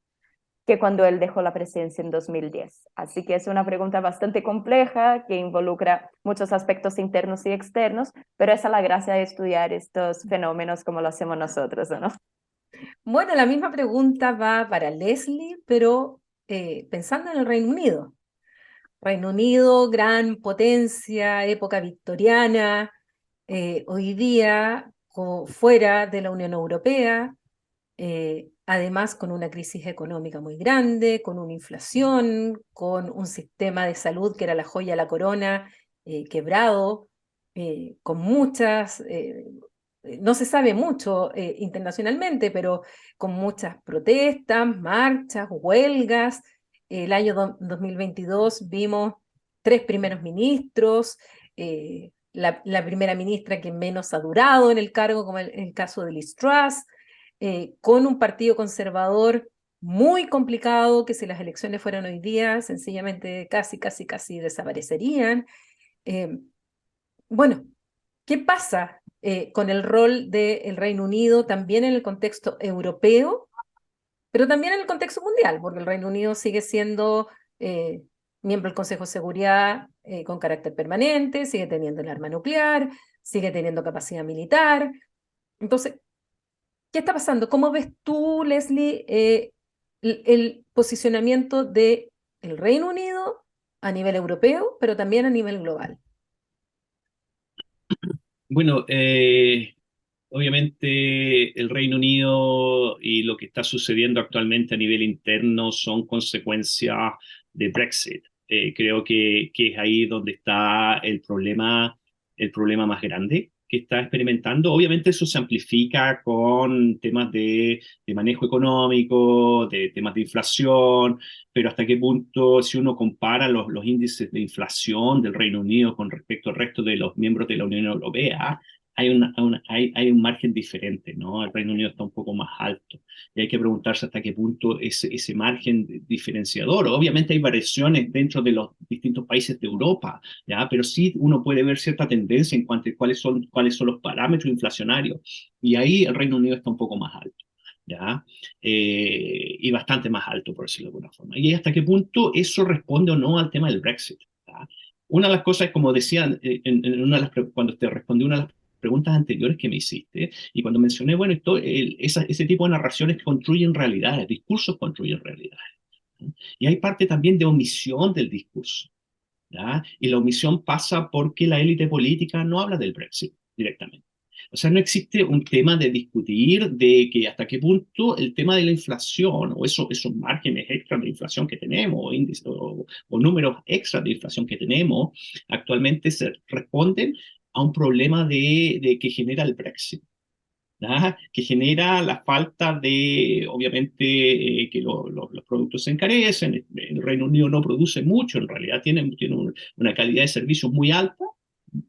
que cuando él dejó la presidencia en 2010. Así que es una pregunta bastante compleja que involucra muchos aspectos internos y externos, pero esa es la gracia de estudiar estos fenómenos como lo hacemos nosotros, ¿no? Bueno, la misma pregunta va para Leslie, pero pensando en el Reino Unido. Reino Unido, gran potencia, época victoriana, hoy día fuera de la Unión Europea, además con una crisis económica muy grande, con una inflación, con un sistema de salud que era la joya de la corona, quebrado, con muchas, no se sabe mucho internacionalmente, pero con muchas protestas, marchas, huelgas. El año 2022 vimos 3 primeros ministros, la primera ministra que menos ha durado en el cargo, como el caso de Liz Truss, con un partido conservador muy complicado, que si las elecciones fueran hoy día, sencillamente casi desaparecerían. Eh, bueno, ¿qué pasa con el rol del Reino Unido también en el contexto europeo, pero también en el contexto mundial? Porque el Reino Unido sigue siendo miembro del Consejo de Seguridad con carácter permanente, sigue teniendo el arma nuclear, sigue teniendo capacidad militar. Entonces, ¿qué está pasando? ¿Cómo ves tú, Leslie, el posicionamiento del Reino Unido a nivel europeo, pero también a nivel global? Bueno, obviamente el Reino Unido y lo que está sucediendo actualmente a nivel interno son consecuencias de Brexit. Creo que es ahí donde está el problema más grande que está experimentando. Obviamente eso se amplifica con temas de manejo económico, de temas de inflación, pero hasta qué punto, si uno compara los índices de inflación del Reino Unido con respecto al resto de los miembros de la Unión Europea, hay un margen diferente, ¿no? El Reino Unido está un poco más alto y hay que preguntarse hasta qué punto ese margen diferenciador. Obviamente hay variaciones dentro de los distintos países de Europa, ¿ya? Pero sí uno puede ver cierta tendencia en cuanto a cuáles son los parámetros inflacionarios y ahí el Reino Unido está un poco más alto. ¿Ya? Y bastante más alto, por decirlo de alguna forma. Y hasta qué punto eso responde o no al tema del Brexit. ¿Ya? Una de las cosas, como decía cuando te respondí una de las preguntas anteriores que me hiciste, y cuando mencioné, bueno, ese tipo de narraciones construyen realidades, discursos construyen realidades. ¿No? Y hay parte también de omisión del discurso. ¿Ya? Y la omisión pasa porque la élite política no habla del Brexit directamente. O sea, no existe un tema de discutir de que hasta qué punto el tema de la inflación o esos márgenes extras de inflación que tenemos o números extras de inflación que tenemos actualmente se responden a un problema que genera el Brexit. ¿Ya? Que genera la falta de, obviamente, que los productos se encarecen. El Reino Unido no produce mucho, en realidad tiene una calidad de servicios muy alta,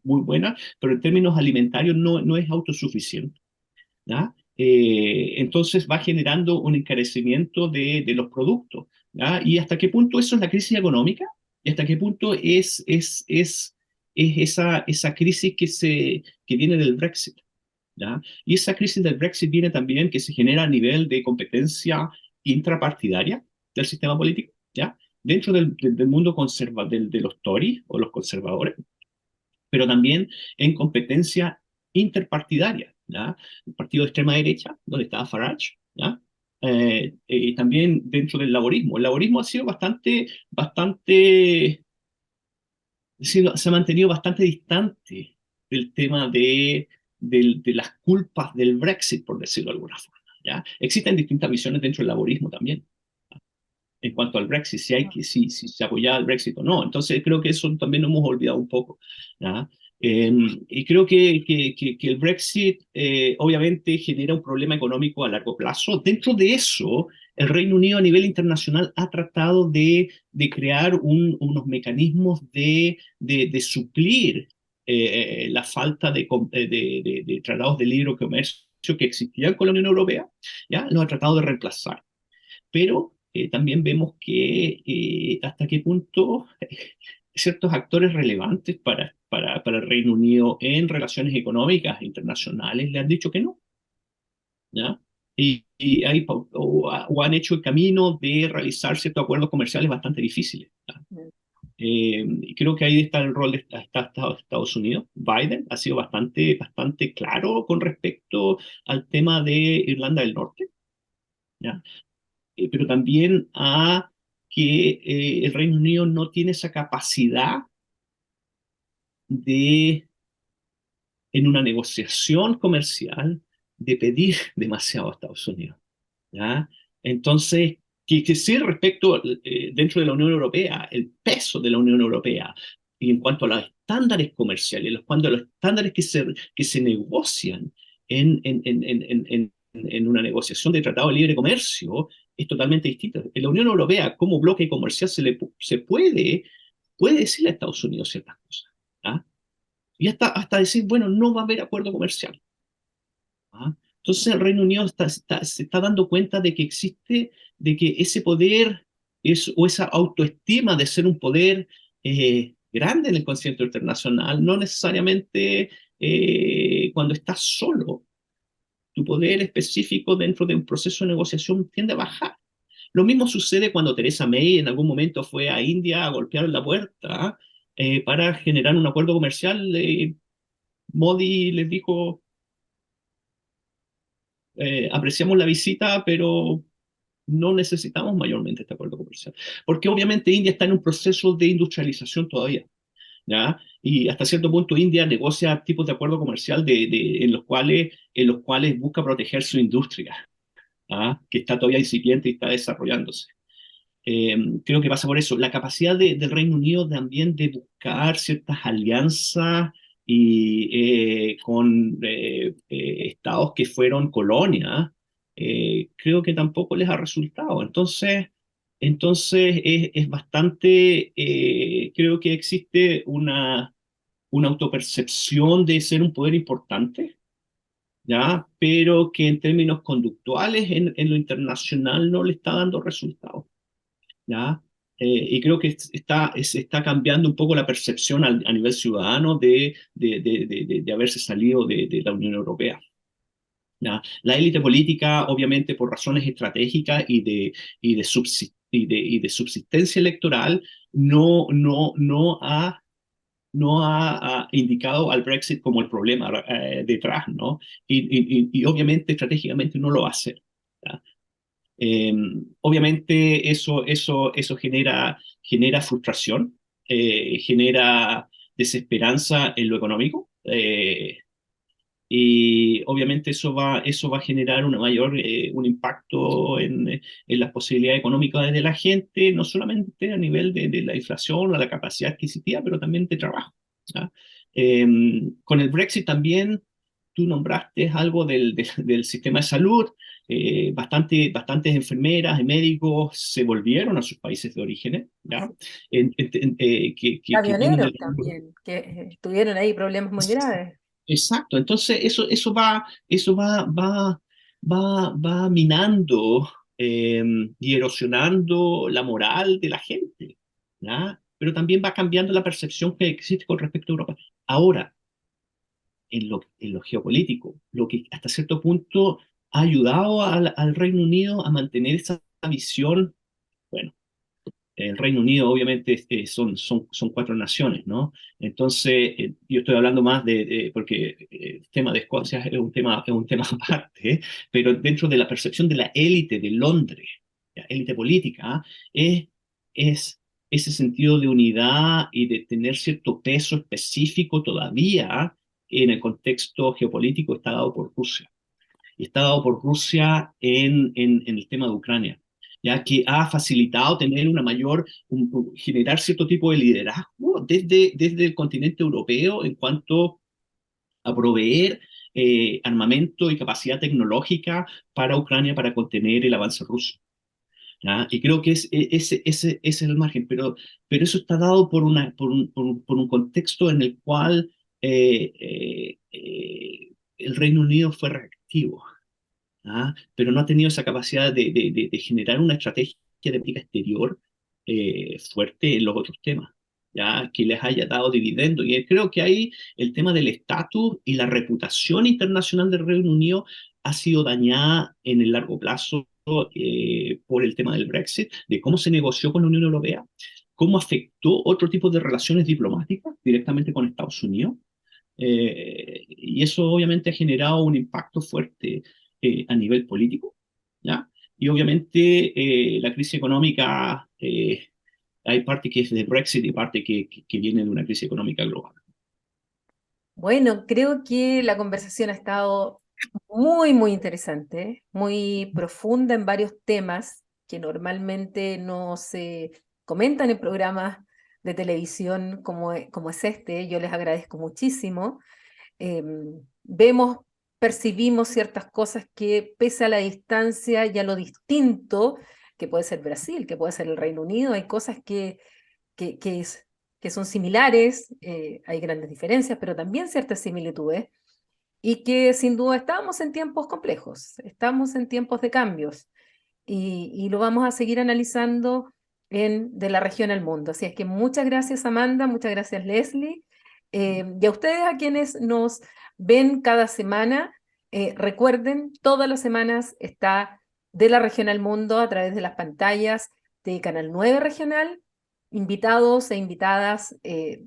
muy buena, pero en términos alimentarios no es autosuficiente. ¿Ya? Entonces va generando un encarecimiento de los productos. ¿Ya? ¿Y hasta qué punto eso es la crisis económica? ¿Y hasta qué punto es esa crisis que viene del Brexit? ¿Ya? Y esa crisis del Brexit viene también que se genera a nivel de competencia intrapartidaria del sistema político, ¿ya? Dentro del mundo de los Tories o los conservadores, pero también en competencia interpartidaria, ¿ya? El partido de extrema derecha, donde estaba Farage, ¿ya? También dentro del laborismo. El laborismo ha sido se ha mantenido bastante distante del tema de las culpas del Brexit, por decirlo de alguna forma. ¿Ya? Existen distintas visiones dentro del laborismo también, en cuanto al Brexit, si se apoyaba el Brexit o no. Entonces creo que eso también lo hemos olvidado un poco. ¿Ya? Y creo que el Brexit obviamente genera un problema económico a largo plazo. Dentro de eso, el Reino Unido a nivel internacional ha tratado de crear unos mecanismos de suplir la falta de tratados de libre comercio que existían con la Unión Europea, ¿ya? Lo ha tratado de reemplazar. Pero también vemos que hasta qué punto ciertos actores relevantes para el Reino Unido en relaciones económicas internacionales le han dicho que no, ¿ya? O han hecho el camino de realizar ciertos acuerdos comerciales bastante difíciles. ¿Ya? Y creo que ahí está el rol de Estados Unidos. Biden ha sido bastante claro con respecto al tema de Irlanda del Norte, ¿ya? Pero también a que el Reino Unido no tiene esa capacidad en una negociación comercial, de pedir demasiado a Estados Unidos. ¿Ya? Entonces, que sí respecto dentro de la Unión Europea, el peso de la Unión Europea, y en cuanto a los estándares comerciales, en cuanto a los estándares que se negocian en una negociación de tratado de libre comercio, es totalmente distinto. En la Unión Europea, como bloque comercial, se puede decirle a Estados Unidos ciertas cosas. ¿Ah? Y hasta decir, bueno, no va a haber acuerdo comercial. ¿Ah? Entonces el Reino Unido se está dando cuenta de que existe, de que ese poder o esa autoestima de ser un poder grande en el concierto internacional, no necesariamente cuando estás solo, tu poder específico dentro de un proceso de negociación tiende a bajar. Lo mismo sucede cuando Theresa May en algún momento fue a India a golpear la puerta para generar un acuerdo comercial. Modi les dijo, apreciamos la visita, pero no necesitamos mayormente este acuerdo comercial. Porque obviamente India está en un proceso de industrialización todavía, ¿ya? Y hasta cierto punto India negocia tipos de acuerdo comercial en los cuales busca proteger su industria, ¿ah? Que está todavía incipiente y está desarrollándose. Creo que pasa por eso. La capacidad del Reino Unido también de buscar ciertas alianzas con estados que fueron colonias, creo que tampoco les ha resultado. Entonces, es bastante, creo que existe una autopercepción de ser un poder importante, ¿ya? Pero que en términos conductuales en lo internacional no le está dando resultados, ¿ya? Y creo que está cambiando un poco la percepción a nivel ciudadano de haberse salido de la Unión Europea. ¿Ya? La élite política, obviamente, por razones estratégicas y de subsistencia electoral, no ha indicado al Brexit como el problema detrás, ¿no? Y obviamente estratégicamente no lo va a hacer, ¿ya? Obviamente eso genera frustración, genera desesperanza en lo económico, y obviamente eso va a generar un impacto en las posibilidades económicas de la gente, no solamente a nivel de la inflación o la capacidad adquisitiva, pero también de trabajo, ¿ya? Con el Brexit también tú nombraste algo del sistema de salud. Bastantes enfermeras y médicos se volvieron a sus países de origen, ¿ya? Que vienen Camioneros de la Unión. también, que tuvieron ahí problemas muy graves. Exacto, entonces eso va minando y erosionando la moral de la gente, ¿ya? Pero también va cambiando la percepción que existe con respecto a Europa. Ahora, en lo geopolítico, lo que hasta cierto punto ha ayudado al Reino Unido a mantener esa visión. Bueno, el Reino Unido, obviamente, son cuatro naciones, ¿no? Entonces, yo estoy hablando más porque el tema de Escocia es un tema aparte, ¿eh? Pero dentro de la percepción de la élite de Londres, la élite política, ¿ah? es ese sentido de unidad y de tener cierto peso específico todavía en el contexto geopolítico está dado por Rusia. Y está dado por Rusia en el tema de Ucrania, ya que ha facilitado tener generar cierto tipo de liderazgo desde el continente europeo en cuanto a proveer armamento y capacidad tecnológica para Ucrania para contener el avance ruso, ¿ya? Y creo que ese es el margen, pero eso está dado por un contexto en el cual el Reino Unido fue reactivo, ¿ah? Pero no ha tenido esa capacidad de generar una estrategia de política exterior fuerte en los otros temas, ¿ya? Que les haya dado dividendo. Y creo que ahí el tema del estatus y la reputación internacional del Reino Unido ha sido dañada en el largo plazo por el tema del Brexit, de cómo se negoció con la Unión Europea, cómo afectó otro tipo de relaciones diplomáticas directamente con Estados Unidos. Y eso obviamente ha generado un impacto fuerte a nivel político, ¿ya? Y obviamente la crisis económica, hay parte que es de Brexit y parte que viene de una crisis económica global. Bueno, creo que la conversación ha estado muy, muy interesante, muy profunda en varios temas que normalmente no se comentan en programas de televisión como es este. Yo les agradezco muchísimo. Vemos, percibimos ciertas cosas que pese a la distancia y a lo distinto, que puede ser Brasil, que puede ser el Reino Unido, hay cosas que, que, es- que son similares, hay grandes diferencias, pero también ciertas similitudes, y que sin duda estamos en tiempos complejos, estamos en tiempos de cambios, y lo vamos a seguir analizando de la región al mundo. Así es que muchas gracias, Amanda, muchas gracias, Leslie, y a ustedes, a quienes nos ven cada semana, recuerden, todas las semanas está de la región al mundo a través de las pantallas de Canal 9 Regional, invitados e invitadas de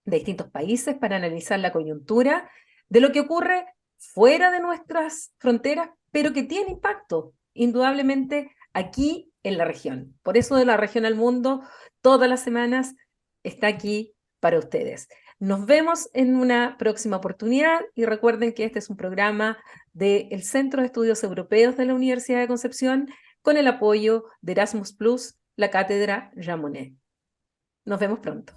distintos países para analizar la coyuntura de lo que ocurre fuera de nuestras fronteras, pero que tiene impacto, indudablemente, aquí en la región. Por eso de la región al mundo, todas las semanas está aquí para ustedes. Nos vemos en una próxima oportunidad y recuerden que este es un programa del Centro de Estudios Europeos de la Universidad de Concepción con el apoyo de Erasmus Plus, la Cátedra Jean Monnet. Nos vemos pronto.